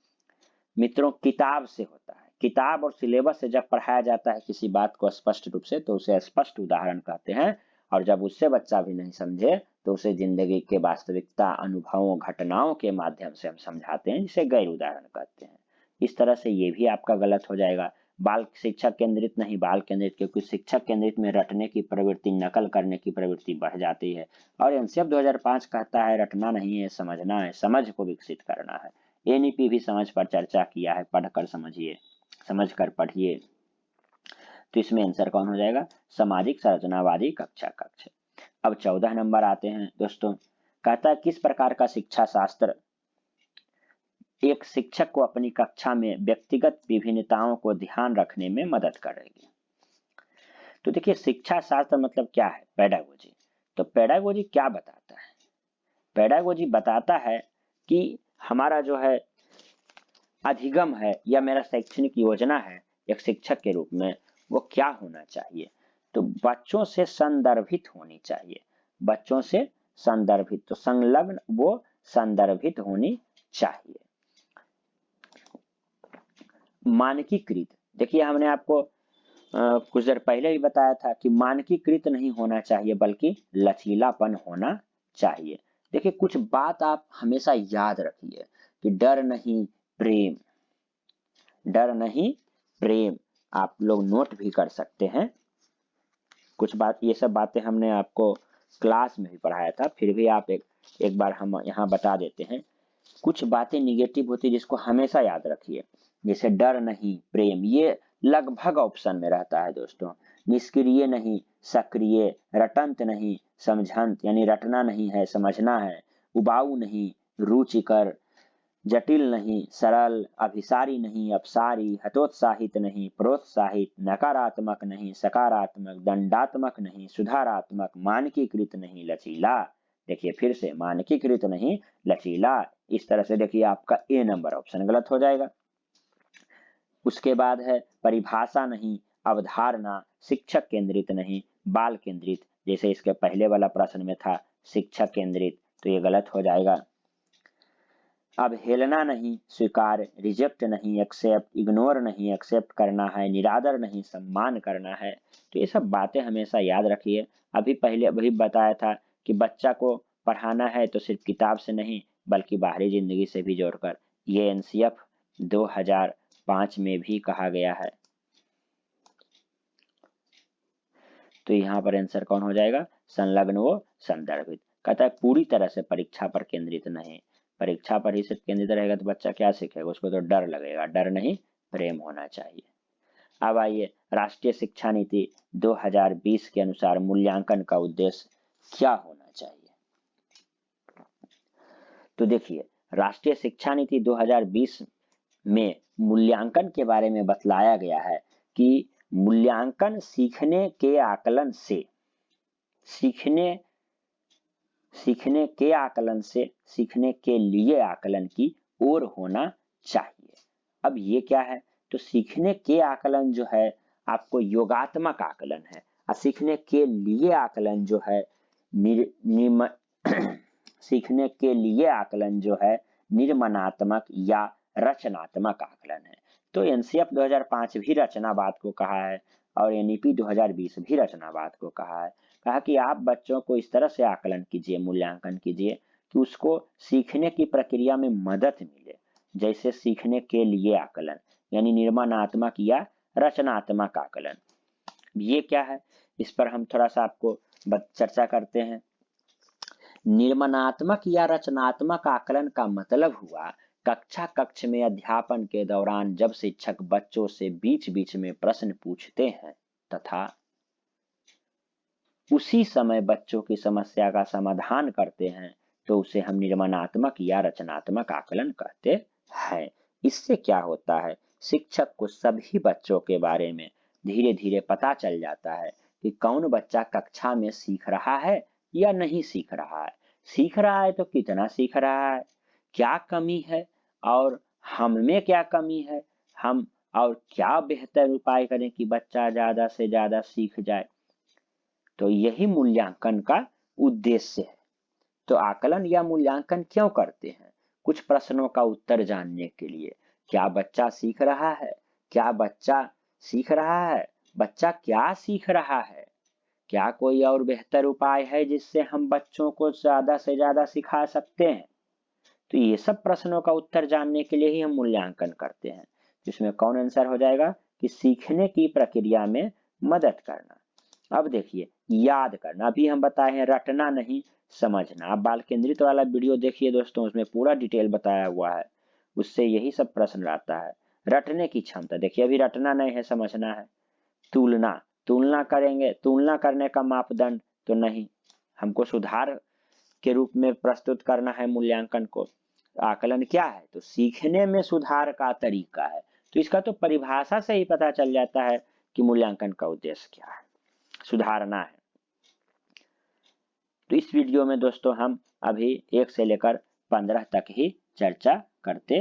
मित्रों किताब से होता है, किताब और सिलेबस से जब पढ़ाया जाता है किसी बात को स्पष्ट रूप से तो उसे स्पष्ट उदाहरण कहते हैं। और जब उससे बच्चा भी नहीं समझे तो उसे जिंदगी के वास्तविकता, अनुभवों, घटनाओं के माध्यम से हम समझाते हैं, जिसे गैर उदाहरण कहते हैं। इस तरह से ये भी आपका गलत हो जाएगा। बाल शिक्षक केंद्रित नहीं, बाल केंद्रित, क्योंकि शिक्षक केंद्रित में रटने की प्रवृत्ति, नकल करने की प्रवृत्ति बढ़ जाती है। और एनसीएफ 2005 कहता है रटना नहीं है, समझना है, समझ को विकसित करना है। एनईपी भी समझ पर चर्चा किया है, पढ़कर समझिए, समझकर पढ़िए। तो इसमें आंसर कौन हो जाएगा, सामाजिक संरचनावादी कक्षा कक्ष। अब 14 नंबर आते हैं दोस्तों। कहता है किस प्रकार का शिक्षा शास्त्र एक शिक्षक को अपनी कक्षा में व्यक्तिगत विभिन्नताओं को ध्यान रखने में मदद करेगी। तो देखिए शिक्षा शास्त्र मतलब क्या है, पेडागोजी। तो पेडागोजी क्या बताता है, पेडागोजी बताता है कि हमारा जो है अधिगम है या मेरा शैक्षणिक योजना है एक शिक्षक के रूप में, वो क्या होना चाहिए, तो बच्चों से संदर्भित होनी चाहिए, बच्चों से संदर्भित, तो संलग्न, वो संदर्भित होनी चाहिए। मानकीकृत, देखिए हमने आपको कुछ देर पहले ही बताया था कि मानकीकृत नहीं होना चाहिए बल्कि लचीलापन होना चाहिए। देखिए कुछ बात आप हमेशा याद रखिए कि डर नहीं प्रेम, डर नहीं प्रेम, आप लोग नोट भी कर सकते हैं। कुछ बात, ये सब बातें हमने आपको क्लास में भी पढ़ाया था, फिर भी आप एक बार हम यहाँ बता देते हैं। कुछ बातें निगेटिव होती है जिसको हमेशा याद रखिए, जैसे डर नहीं प्रेम, ये लगभग ऑप्शन में रहता है दोस्तों। निष्क्रिय नहीं सक्रिय, रटंत नहीं समझंत, यानी रटना नहीं है समझना है, उबाऊ नहीं रुचिकर, जटिल नहीं सरल, अभिसारी नहीं अपसारी, हतोत्साहित नहीं प्रोत्साहित, नकारात्मक नहीं सकारात्मक, दंडात्मक नहीं सुधारात्मक, मानकीकृत नहीं लचीला। देखिए फिर से, मानकीकृत नहीं लचीला। इस तरह से देखिए आपका ए नंबर ऑप्शन गलत हो जाएगा। उसके बाद है परिभाषा नहीं अवधारणा, शिक्षक केंद्रित नहीं बाल केंद्रित, जैसे इसके पहले वाला प्रश्न में था शिक्षक केंद्रित, तो ये गलत हो जाएगा। अवहेलना नहीं स्वीकार, रिजेक्ट नहीं एक्सेप्ट, इग्नोर नहीं एक्सेप्ट करना है, निरादर नहीं सम्मान करना है। तो ये सब बातें हमेशा याद रखिए। अभी पहले वही बताया था कि बच्चा को पढ़ाना है तो सिर्फ किताब से नहीं बल्कि बाहरी जिंदगी से भी जोड़कर, ये एनसीएफ 2005 में भी कहा गया है। तो यहाँ पर आंसर कौन हो जाएगा, संलग्न व संदर्भित। कहता है पूरी तरह से परीक्षा पर केंद्रित नहीं, परीक्षा पर ही सिर्फ केंद्रित रहेगा तो बच्चा क्या सीखेगा, उसको तो डर लगेगा, डर नहीं प्रेम होना चाहिए। अब आइए राष्ट्रीय शिक्षा नीति 2020 के अनुसार मूल्यांकन का उद्देश्य क्या होना चाहिए। तो देखिए राष्ट्रीय शिक्षा नीति 2020 में मूल्यांकन के बारे में बतलाया गया है कि मूल्यांकन सीखने के आकलन से, सीखने के आकलन से सीखने के लिए आकलन की ओर होना चाहिए। अब ये क्या है, तो सीखने के आकलन जो है आपको योगात्मक आकलन है, और सीखने के लिए आकलन जो है सीखने के लिए आकलन जो है निर्माणात्मक या रचनात्मक आकलन है। तो एनसीएफ 2005 भी रचनावाद को कहा है और एनईपी 2020 भी रचनावाद को कहा है। कहा कि आप बच्चों को इस तरह से आकलन कीजिए, मूल्यांकन कीजिए कि उसको सीखने की प्रक्रिया में मदद मिले, जैसे सीखने के लिए आकलन यानी निर्माणात्मक या रचनात्मक आकलन। ये क्या है, इस पर हम थोड़ा सा आपको चर्चा करते हैं। निर्माणात्मक या रचनात्मक आकलन का मतलब हुआ कक्ष में अध्यापन के दौरान जब शिक्षक बच्चों से बीच बीच में प्रश्न पूछते हैं तथा उसी समय बच्चों की समस्या का समाधान करते हैं तो उसे हम निर्माणात्मक या रचनात्मक आकलन कहते हैं। इससे क्या होता है, शिक्षक को सभी बच्चों के बारे में धीरे धीरे पता चल जाता है कि कौन बच्चा कक्षा में सीख रहा है या नहीं सीख रहा है, सीख रहा है तो कितना सीख रहा है, क्या कमी है और हम में क्या कमी है, हम और क्या बेहतर उपाय करें कि बच्चा ज्यादा से ज्यादा सीख जाए। तो यही मूल्यांकन का उद्देश्य है। तो आकलन या मूल्यांकन क्यों करते हैं, कुछ प्रश्नों का उत्तर जानने के लिए। क्या बच्चा सीख रहा है, क्या बच्चा सीख रहा है, बच्चा क्या सीख रहा है, क्या कोई और बेहतर उपाय है जिससे हम बच्चों को ज्यादा से ज्यादा सिखा सकते हैं। तो ये सब प्रश्नों का उत्तर जानने के लिए ही हम मूल्यांकन करते हैं। इसमें कौन आंसर हो जाएगा कि सीखने की प्रक्रिया में मदद करना। अब देखिए याद करना, अभी हम बताए हैं रटना नहीं समझना। आप बाल केंद्रित वाला वीडियो देखिए दोस्तों, उसमें पूरा डिटेल बताया हुआ है, उससे यही सब प्रश्न आता है। रटने की क्षमता, देखिए अभी रटना नहीं है समझना है। तुलना, तुलना करेंगे, तुलना करने का मापदंड तो नहीं, हमको सुधार के रूप में प्रस्तुत करना है मूल्यांकन को। आकलन क्या है, तो सीखने में सुधार का तरीका है। तो इसका तो परिभाषा से ही पता चल जाता है कि मूल्यांकन का उद्देश्य क्या है, सुधारना है। तो इस वीडियो में दोस्तों हम अभी 1 से लेकर 15 तक ही चर्चा करते